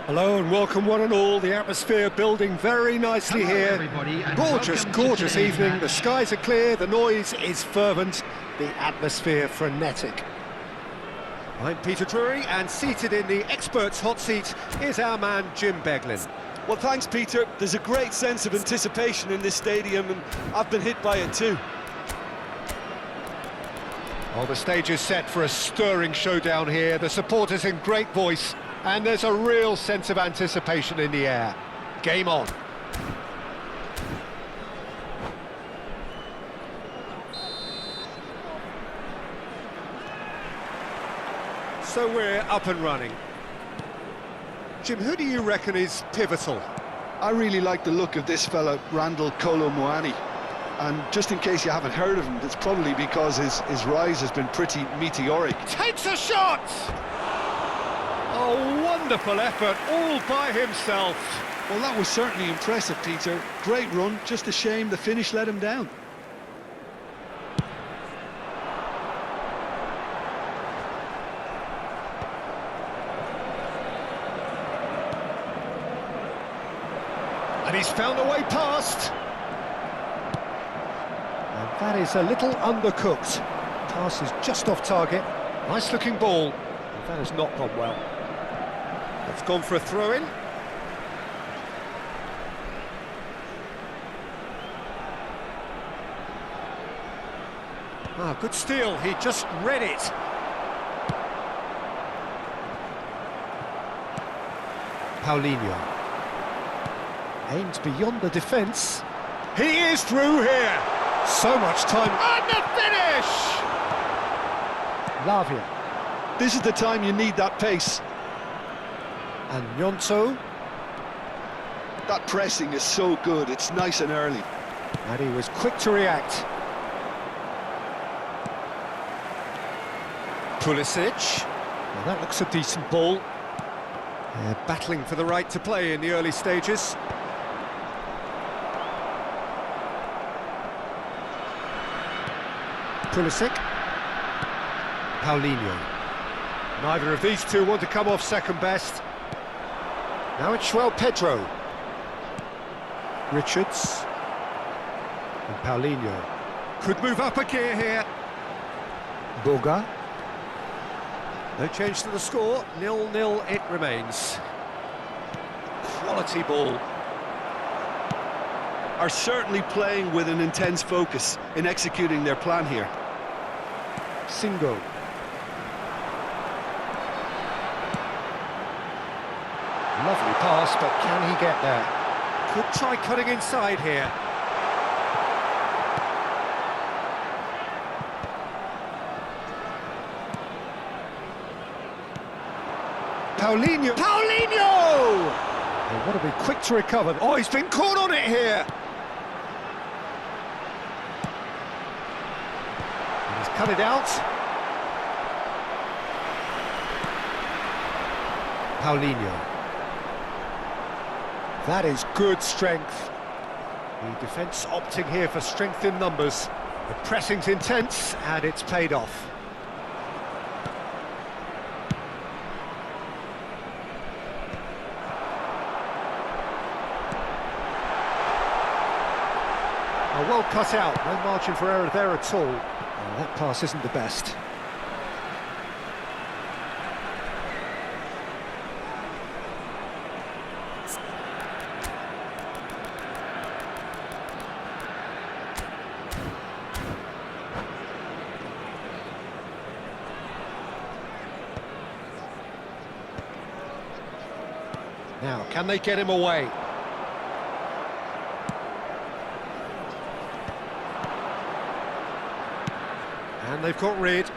Hello and welcome one and all. The atmosphere building very nicely here. Gorgeous, gorgeous evening. The skies are clear, the noise is fervent, the atmosphere frenetic. I'm Peter Drury, and seated in the experts' hot seat is our man Jim Beglin. Well, thanks, Peter. There's a great sense of anticipation in this stadium, and I've been hit by it too. Well, the stage is set for a stirring showdown here. The supporters in great voice, and there's a real sense of anticipation in the air. Game on. So we're up and running. Jim, who do you reckon is pivotal? I really like the look of this fella, Randall Kolo Muani. And just in case you haven't heard of him, it's probably because his rise has been pretty meteoric. Takes a shot! Oh, wonderful effort, all by himself. Well, that was certainly impressive, Peter. Great run, just a shame the finish let him down. And he's found a way past. And that is a little undercooked. Pass is just off target. Nice looking ball. But that has not gone well. It's gone for a throw-in. Ah, good steal. He just read it. Paulinho. Aims beyond the defence. He is through here. So much time. And the finish! Lavia. This is the time you need that pace. And Nyonto. That pressing is so good, it's nice and early. And he was quick to react. Pulisic. Well, that looks a decent ball. They're battling for the right to play in the early stages. Pulisic. Paulinho. Neither of these two want to come off second best. Now it's João Pedro. Richards. And Paulinho. Could move up a gear here. Boga. No change to the score. 0-0 it remains. Quality ball. Are certainly playing with an intense focus in executing their plan here. Singo. Lovely pass, but can he get there? Could try cutting inside here. Paulinho! Paulinho! They want to be quick to recover. Oh, he's been caught on it here! And he's cut it out. Paulinho. That is good strength. The defence opting here for strength in numbers. The pressing's intense, and it's paid off. Well cut out, no margin for error there at all. Well, that pass isn't the best. Now, can they get him away? And they've got rid.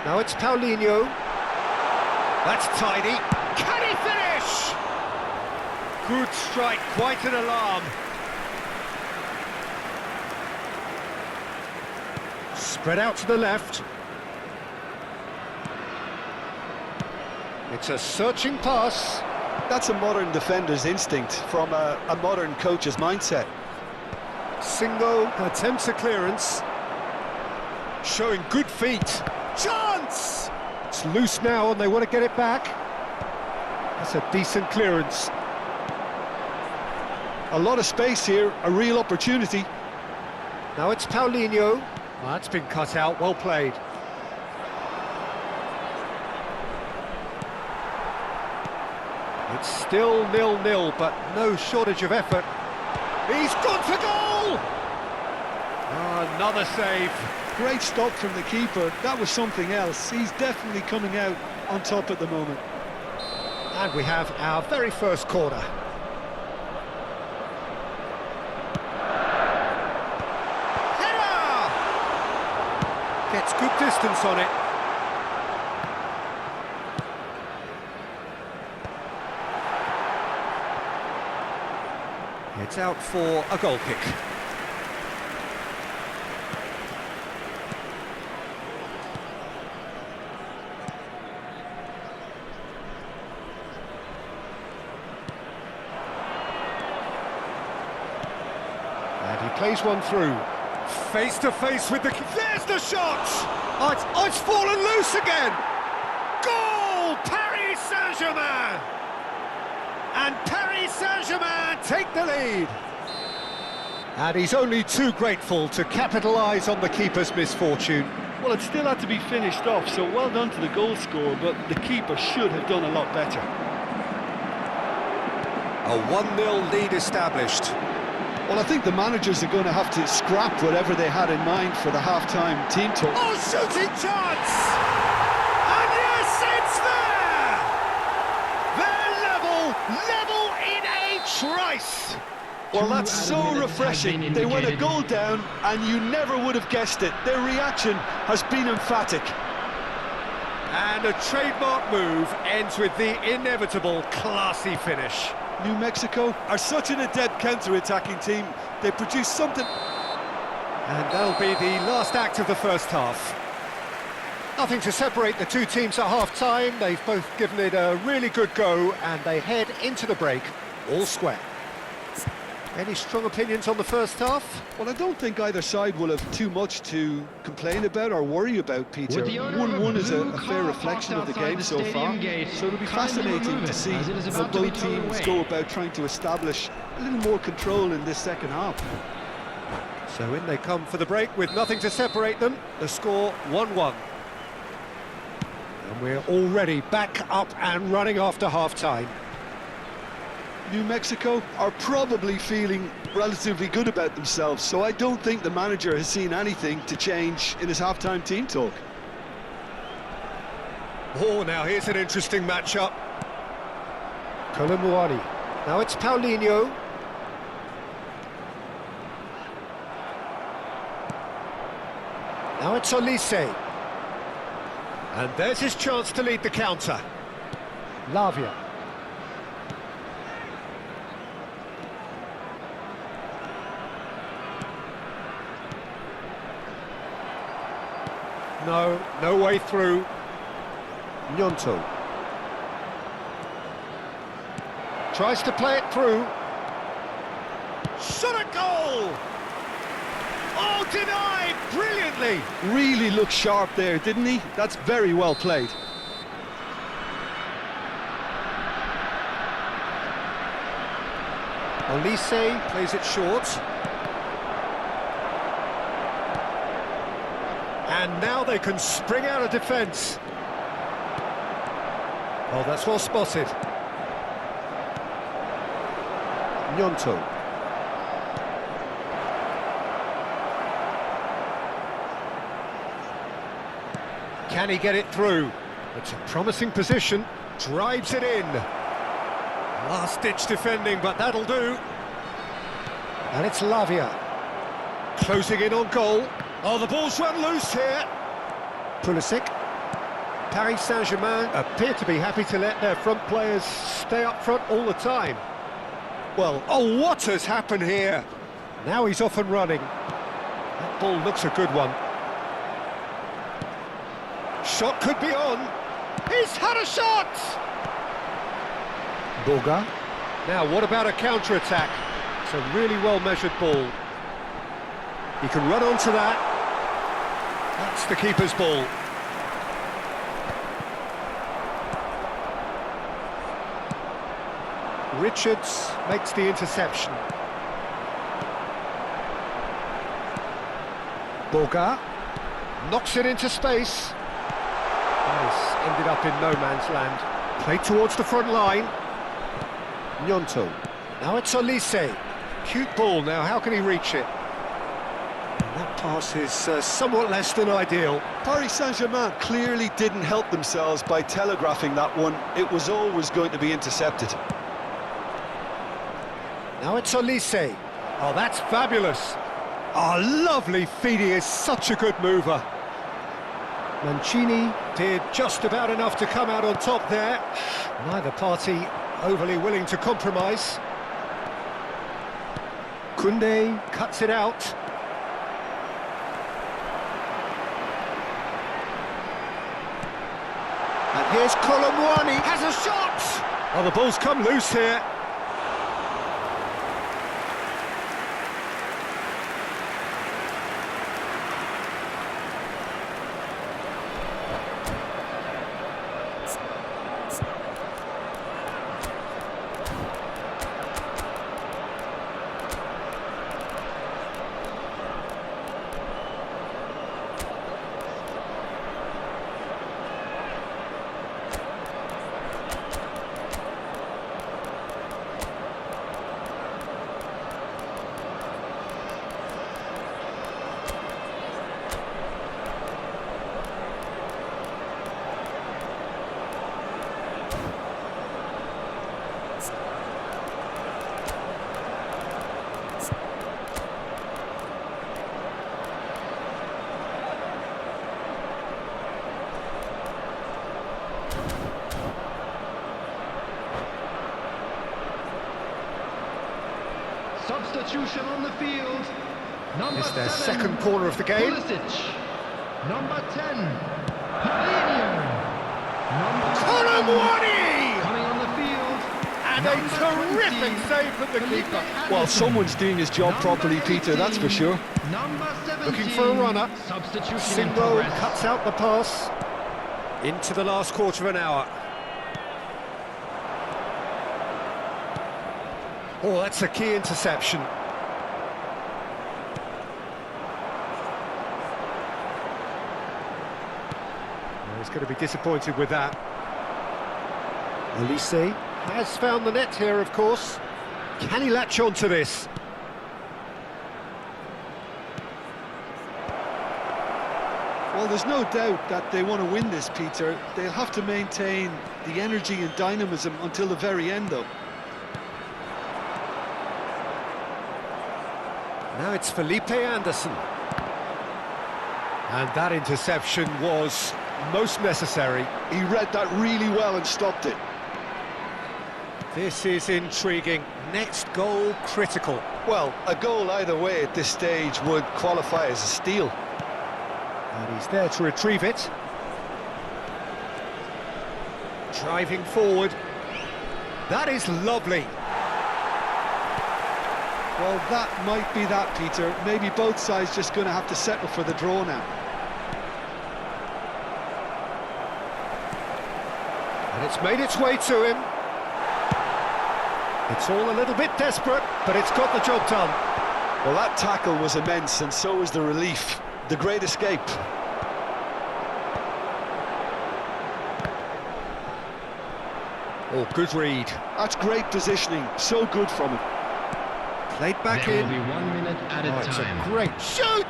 Now it's Paulinho. That's tidy. Can he finish? Good strike, quite an alarm. Spread out to the left. It's a searching pass. That's a modern defender's instinct from a modern coach's mindset. Singo attempts a clearance. Showing good feet. Chance! It's loose now and they want to get it back. That's a decent clearance. A lot of space here, a real opportunity. Now it's Paulinho. Oh, that's been cut out, well played. It's still 0-0, but no shortage of effort. He's gone for goal! Oh, another save. Great stop from the keeper, that was something else. He's definitely coming out on top at the moment. And we have our very first corner. Header! Gets good distance on it. It's out for a goal kick. And he plays one through. Face to face with the... There's the shot! Oh, it's fallen loose again! Goal! Paris Saint-Germain! And Paris Saint-Germain take the lead. And he's only too grateful to capitalise on the keeper's misfortune. Well, it still had to be finished off, so well done to the goal scorer, but the keeper should have done a lot better. A 1-0 lead established. Well, I think the managers are going to have to scrap whatever they had in mind for the half-time team talk. Oh, shooting chance! And yes, it's there! They're level in a trice! Well, that's so refreshing. They went a goal down, and you never would have guessed it. Their reaction has been emphatic. And a trademark move ends with the inevitable classy finish. New Mexico Are such an adept counter-attacking team. They produce something... And that'll be the last act of the first half. Nothing to separate the two teams at half-time. They've both given it a really good go, and they head into the break all square. Any strong opinions on the first half? Well, I don't think either side will have too much to complain about or worry about, Peter. 1-1 is a fair reflection of the game so far, so it'll be fascinating to see how both teams go about trying to establish a little more control in this second half. So in they come for the break with nothing to separate them. The score 1-1. And we're already back up and running after half-time. New Mexico are probably feeling relatively good about themselves, so I don't think the manager has seen anything to change in his half-time team talk. Oh, now here's an interesting matchup. Colomboani. Now it's Paulinho. Now it's Olise. And there's his chance to lead the counter. Lavia. No way through. Gnonto. Tries to play it through. Shot a goal! Oh, denied brilliantly! Really looked sharp there, didn't he? That's very well played. Olise plays it short. And now they can spring out of defence. Oh, that's well spotted. Gnonto. Can he get it through? It's a promising position. Drives it in. Last-ditch defending, but that'll do. And it's Lavia. Closing in on goal. Oh, the ball's run loose here. Pulisic. Paris Saint-Germain appear to be happy to let their front players stay up front all the time. Well, oh, what has happened here? Now he's off and running. That ball looks a good one. Shot could be on. He's had a shot! Boga. Now, what about a counter-attack? It's a really well-measured ball. He can run onto that. That's the keeper's ball. Richards makes the interception. Boga knocks it into space. Nice, ended up in no man's land. Played towards the front line. Gnonto. Now it's Olise. Cute ball now, how can he reach it? And that pass is somewhat less than ideal. Paris Saint-Germain clearly didn't help themselves by telegraphing that one. It was always going to be intercepted. Now it's Olise. Oh, that's fabulous. Oh, lovely feed, he is such a good mover. Mancini did just about enough to come out on top there. Neither party overly willing to compromise. Koundé cuts it out. And here's Colomwani, has a shot! Oh, the ball's come loose here. Substitution on the field. Number It's their 7, second corner of the game. Pulisic. Number 10, Paulinho. Number 11, Colomwani! coming on the field. And Number a terrific 20, save from the Felipe keeper. Well, Anderson. someone's doing his job Number properly, Peter, that's for 18, sure. Number 17, Looking for a runner. Substitution in Simbo progress. cuts out the pass. Into the last quarter of an hour. Oh, that's a key interception. Well, he's going to be disappointed with that. Olise has found the net here, of course. Can he latch on to this? Well, there's no doubt that they want to win this, Peter. They'll have to maintain the energy and dynamism until the very end, though. Now it's Felipe Anderson. And that interception was most necessary. He read that really well and stopped it. This is intriguing. Next goal critical. Well, a goal either way at this stage would qualify as a steal. And he's there to retrieve it. Driving forward. That is lovely. Well, that might be that, Peter. Maybe both sides just going to have to settle for the draw now. And it's made its way to him. It's all a little bit desperate, but it's got the job done. Well, that tackle was immense, and so was the relief. The great escape. Oh, good read. That's great positioning. So good from him. Played back There in. will be 1 minute added Oh, it's time. a great shoot!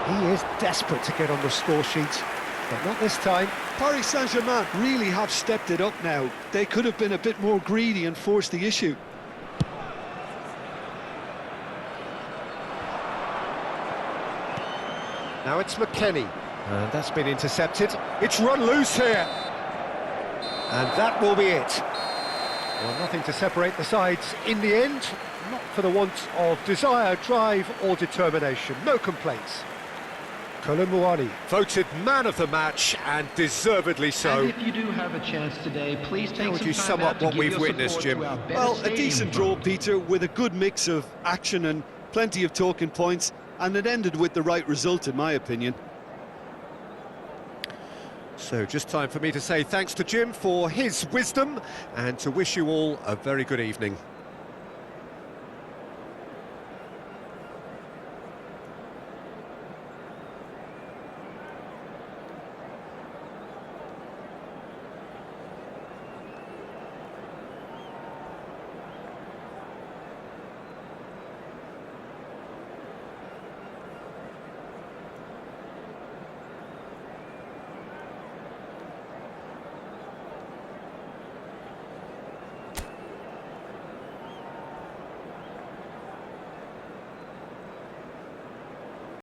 He is desperate to get on the score sheet, but not this time. Paris Saint-Germain really have stepped it up now. They could have been a bit more greedy and forced the issue. Now it's McKennie. And that's been intercepted. It's run loose here. And that will be it. Well, nothing to separate the sides in the end. Not for the want of desire, drive or determination. No complaints. Colomwani voted man of the match, and deservedly so. And if you do have a chance today, please take How would some you time sum out up to what give we've your witnessed, support Jim? to our better Well, a stadium decent draw, fund. Peter, with a good mix of action and plenty of talking points, and it ended with the right result, in my opinion. So just time for me to say thanks to Jim for his wisdom and to wish you all a very good evening.